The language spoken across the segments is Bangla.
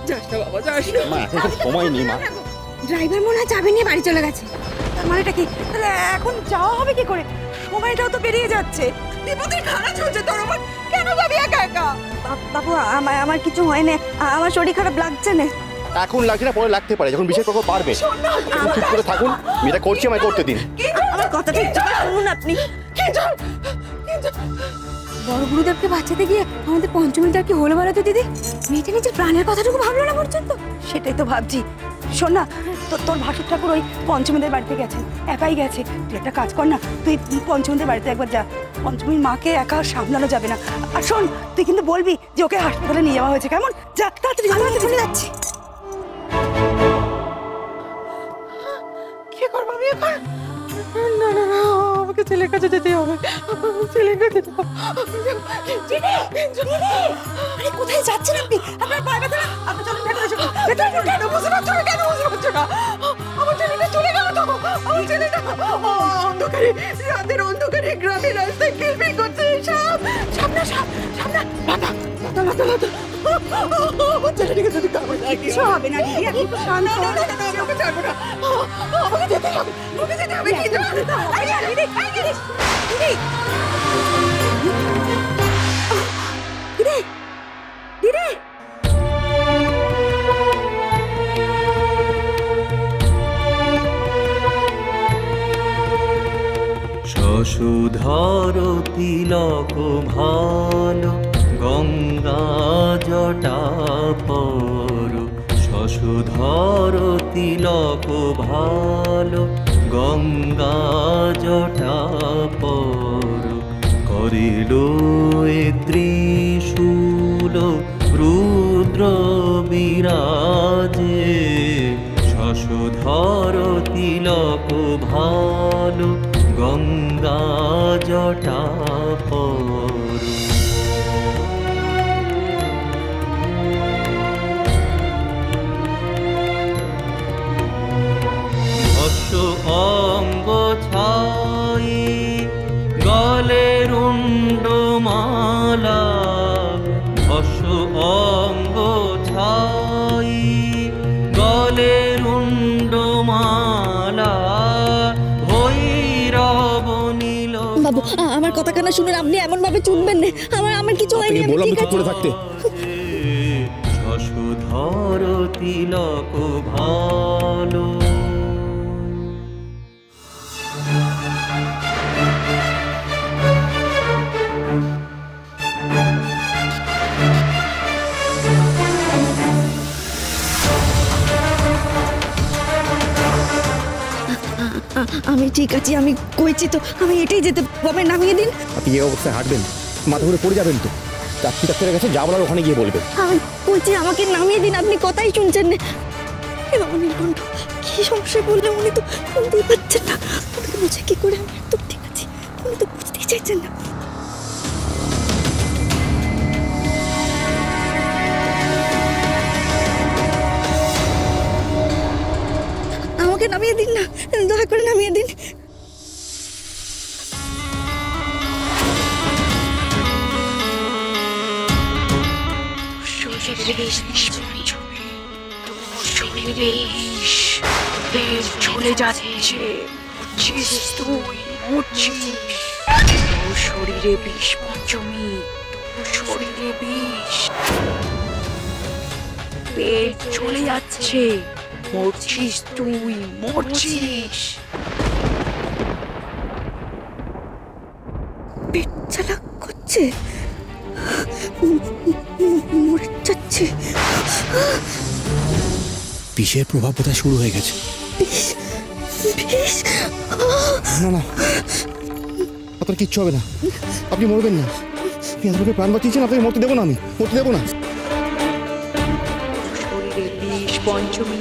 যাস না বাবা, যাস না। মা এখন সময় নেই মা। ড্রাইভার মনে হয় চাবি নিয়ে বাড়ি চলে গেছে। তার মানেটা কি? তাহলে এখন যাওয়া হবে কি করে? সময়টাও তো বেরিয়ে যাচ্ছে। বিপদের খারাপ চলছে তোর আমার, কেন যাবি একা একা? বাবু আমার কিছু হয় না, আমার শরীর খারাপ লাগছে না। এখন লাগছে না, পরে লাগতে পারে, যখন বিশেষ প্রকোপ বাড়বে। চুপ করে থাকুন, মেয়েটা করছি, আমায় করতে দিন। আমার কথাটা একটু শুনুন আপনি। বড় গুরুদেবকে বাঁচাতে গিয়ে আমাদের পঞ্চমীটার কি হলো বলো তো দিদি? মেয়েটা নিজের প্রাণের কথাটুকু ভাবলো না পর্যন্ত। সেটাই তো ভাবছি। শোন না, তোর ভাসুর ঠাকুর ওই পঞ্চমীদের বাড়িতে গেছেন, একাই গেছে। তুই একটা কাজ কর না, তুই পঞ্চমীদের বাড়িতে একবার যা। পঞ্চমীর মাকে একা সামলানো যাবে না। আর শোন, তুই কিন্তু বলবি যে ওকে হাসপাতালে নিয়ে যাওয়া হয়েছে, কেমন? যা তাড়াতাড়ি, চলে যাচ্ছি। কি করবো আমি এখন? না না না, আমাকে ছেলের কাছে যেতে হবে, ছেলের কাছে যেতে হবে। আরে কোথায় যাচ্ছেন আপনি? আপনার পায়ে ব্যথা না? আপনি চলুন, কেন বুঝতে পারছো না? কেন বুঝতে পারছো না? আমার ছেলেটা চলে গেল তো, আমার ছেলেটা অন্ধকারে, রাতের অন্ধকারে গ্রামের রাস্তায় কিলবিল করছে। সামনে আমার ছেলেটিকে যদি কামড়ে দেয় কিছু হবে না দিদি, আপনি তো শান্ত। আমাকে ছাড়বো না, আমাকে যেতে হবে, কি দিদি শশুধর তিলক ভালো গঙ্গা জটা পর, শশুধর তিলক ভালো গঙ্গা জটা পর, করিল এ ত্রিশূল রুদ্র বিরাজে, শশুধর তিলক ভালো গঙ্গা জটা পর। ভস্য অঙ্গ ছাই গলে রুণ্ড মালা, ভস্য অঙ্গ ছাই গলে রুণ্ড মালা, বাবু আমার কথা কেন শুনুন, আপনি এমন ভাবে চুনবেন না। আমার কিছু হয়নি, আমি ঠিক আছে। থাকতে শশুধর তিলক ভালো। আমি ঠিক আছি, আমি কইছি তো, আমি এটাই যেতে পারবো। নামিয়ে দিন। আপনি এই অবস্থায় হাঁটবেন, মাথা ঘুরে পড়ে যাবেন তো। ডাক্তারের কাছে যা বলার ওখানে গিয়ে বলবেন। আমি কইছি আমাকে নামিয়ে দিন, আপনি কথাই শুনছেন না। নীলকণ্ঠ কি সমস্যায় বললে, উনি তো শুনতেই পাচ্ছেন না। ওকে বুঝে কি করে? আমি একদম ঠিক আছি, উনি তো বুঝতেই চাইছেন না। আমাকে নামিয়ে দিন না, দয়া করে নামিয়ে দিন। চলে যাচ্ছে, তুই মরছিস। তোর শরীরে বিষ পঞ্চমী, তোর শরীরে বিষ, পেট চলে যাচ্ছে, মরছিস তুই, মরছিস। পেট জ্বালা করছে, মরে যাচ্ছে। বিষের প্রভাব বোধহয় শুরু হয়ে গেছে। না না, আপনার কিচ্ছু হবে না, আপনি মরবেন না। আপনি আপনাকে প্রাণ বাঁচিয়েছেন, আপনাকে মরতে দেবো না, আমি মরতে দেবো না। শরীরে বিষ পঞ্চমী,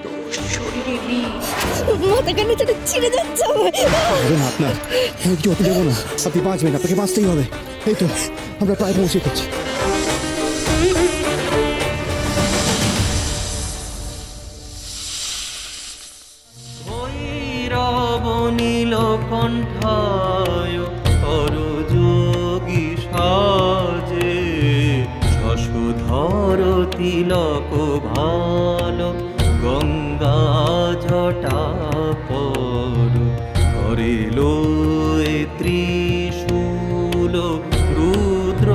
তোর শরীরে বিষ। মাথা কেন ছিঁড়ে যাচ্ছে না আপনার, আমি কিছু হতে দেবো না। আপনি বাঁচবেন, আপনাকে বাঁচতেই হবে। এই তো আমরা প্রায় পৌঁছে গেছি। নীলকণ্ঠায় তর যোগী সাজে, শশুধর তিলক ভালো গঙ্গা জটা পর করিল এ ত্রিশূল রুদ্র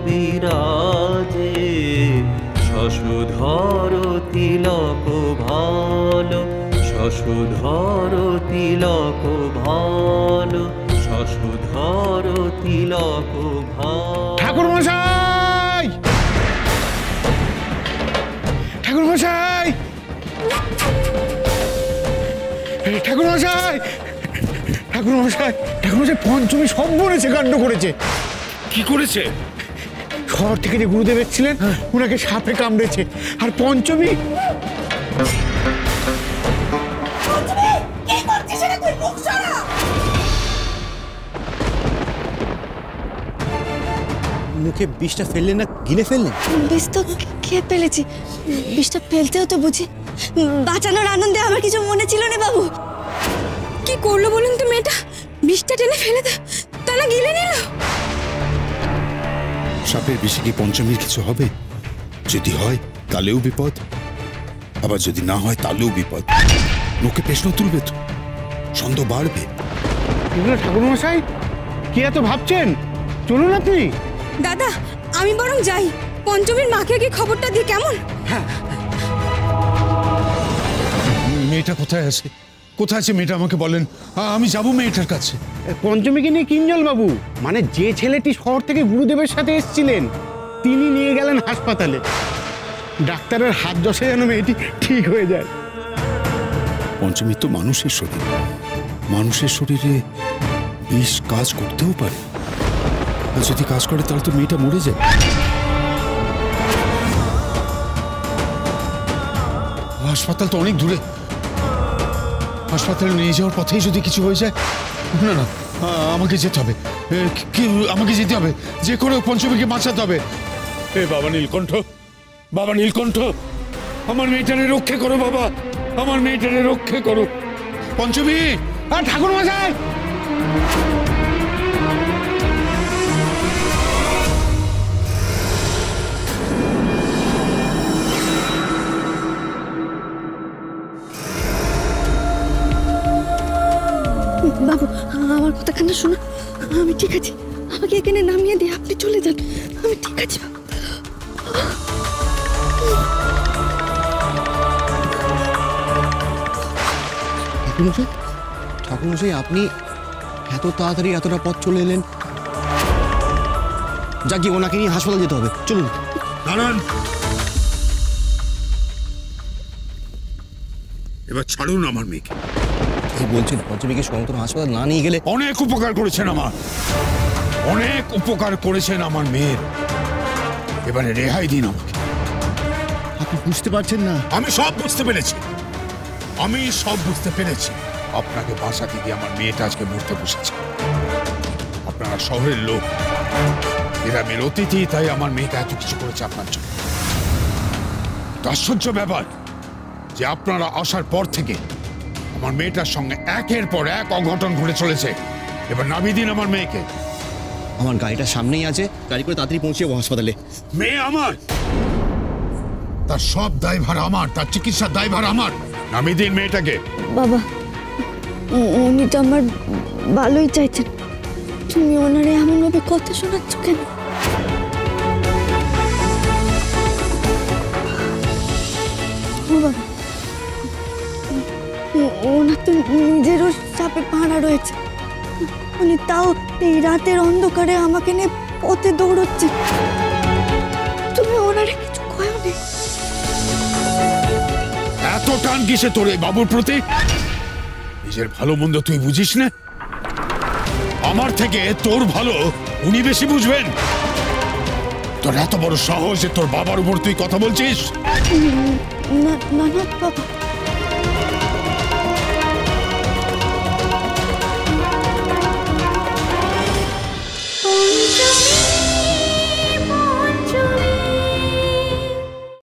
বিরাজে শশধর তিলক ভালো শশধর তিলক ভালো শশধর তিলক ভালো। ঠাকুর মশাই, ঠাকুর মশাই, ঠাকুর মশাই, ঠাকুর মশাই, ঠাকুর মশাই, পঞ্চমী সব বলেছে, কাণ্ড করেছে। কি করেছে? শহর থেকে যে গুরুদেব এসেছিলেন ওনাকে সাপে কামড়েছে, আর পঞ্চমী মুখে বিষটা ফেললেন না গিলে ফেললেন? বিষ তো খেয়ে ফেলেছি, বিষটা ফেলতেও তো বুঝি। বাঁচানোর আনন্দে আমার কিছু মনে ছিল না বাবু। কি করলো বলুন তো মেয়েটা? বিষটা টেনে ফেলে তা না গিলে নিল। সাপের বিষে কি পঞ্চমীর কিছু হবে? যদি হয় তাহলেও বিপদ, আবার যদি না হয় তাহলেও বিপদ। লোকে প্রশ্ন তুলবে তো, সন্দেহ বাড়বে। ঠাকুর মশাই কি এত ভাবছেন? চলুন আপনি। দাদা আমি বরং যাই, পঞ্চমীর মাকে কি খবরটা দিই, কেমন? মেয়েটা কোথায় আছে? কোথায় আছে মেয়েটা আমাকে বলেন, আমি যাবো মেয়েটার কাছে। পঞ্চমীকে নিয়ে কিঞ্জল বাবু, মানে যে ছেলেটি শহর থেকে গুরুদেবের সাথে এসেছিলেন তিনি নিয়ে গেলেন হাসপাতালে। ডাক্তারের হাত দশে যেন মেয়েটি ঠিক হয়ে যায়। পঞ্চমী তো মানুষের শরীর, মানুষের শরীরে বিষ কাজ করতেও পারে, আর যদি কাজ করে তাহলে তো মেয়েটা মরে যায়। হাসপাতাল তো অনেক দূরে, হাসপাতালে নিয়ে যাওয়ার পথেই যদি কিছু হয়ে যায়। না না, আমাকে যেতে হবে, আমাকে যেতে হবে, যে করে পঞ্চমীকে বাঁচাতে হবে। এ বাবা নীলকণ্ঠ, বাবা নীলকণ্ঠ, আমার মেয়েটারে রক্ষা করো বাবা, আমার মেয়েটারে রক্ষা করো। পঞ্চমী, আর ঠাকুর মশাই, বাবু আমার কথাখানা শোনো, আমি ঠিক আছি, আমাকে এখানে নামিয়ে দিয়ে আপনি চলে যান, আমি ঠিক আছি বাবু। ঠাকুরমশাই, ঠাকুরমশাই, আপনি এত তাড়াতাড়ি এতটা পথ চলে এলেন। যা গিয়ে ওনাকে নিয়ে হাসপাতাল যেতে হবে, চলুন। দাঁড়ান, এবার ছাড়ুন আমার মেয়েকে। কি বলছেন? পঞ্চমীকে সমতল হাসপাতাল না নিয়ে গেলে? অনেক উপকার করেছেন আমার, অনেক উপকার করেছেন আমার মেয়ের, এবারে রেহাই দিন আমাকে। আপনি বুঝতে পারছেন না? আমি সব বুঝতে পেরেছি, আমি সব বুঝতে পেরেছি। আপনাকে বাঁচাতে গিয়ে আমার মেয়েটা আজকে মরতে বসেছে। আপনারা শহরের লোক, গ্রামের অতিথি, তাই আমার মেয়েটা এত কিছু করেছে আপনার জন্য। আশ্চর্য ব্যাপার যে আপনারা আসার পর থেকে আমার মেয়েটার সঙ্গে একের পর এক অঘটন ঘটে চলেছে। এবার নামিয়ে দিন আমার মেয়েকে। আমার গাড়িটা সামনেই আছে, গাড়ি করে তাড়াতাড়ি পৌঁছে যাবো হাসপাতালে। মেয়ে আমার, তার সব দায়ভার আমার, তার চিকিৎসার দায়ভার আমার। নামিয়ে দিন মেয়েটাকে। বাবা উনি তো আমার ভালোই চাইছেন, তুমি ওনারে এমনভাবে কথা শোনাচ্ছ কেন? ও বাবা, ওনার তো নিজেরও চাপে পাড়া রয়েছে, উনি তাও এই রাতের অন্ধকারে আমাকে নিয়ে পথে দৌড়চ্ছে। তুমি ওনারে কিছু কয়ও নেই? এত টান কিসে তোর এই বাবুর প্রতি? নিজের ভালো মন্দ তুই বুঝিস না? আমার থেকে তোর ভালো উনি বেশি বুঝবেন। তোর এত বড় সাহস যে তোর বাবার উপর তুই কথা বলছিস? না না না বাবা,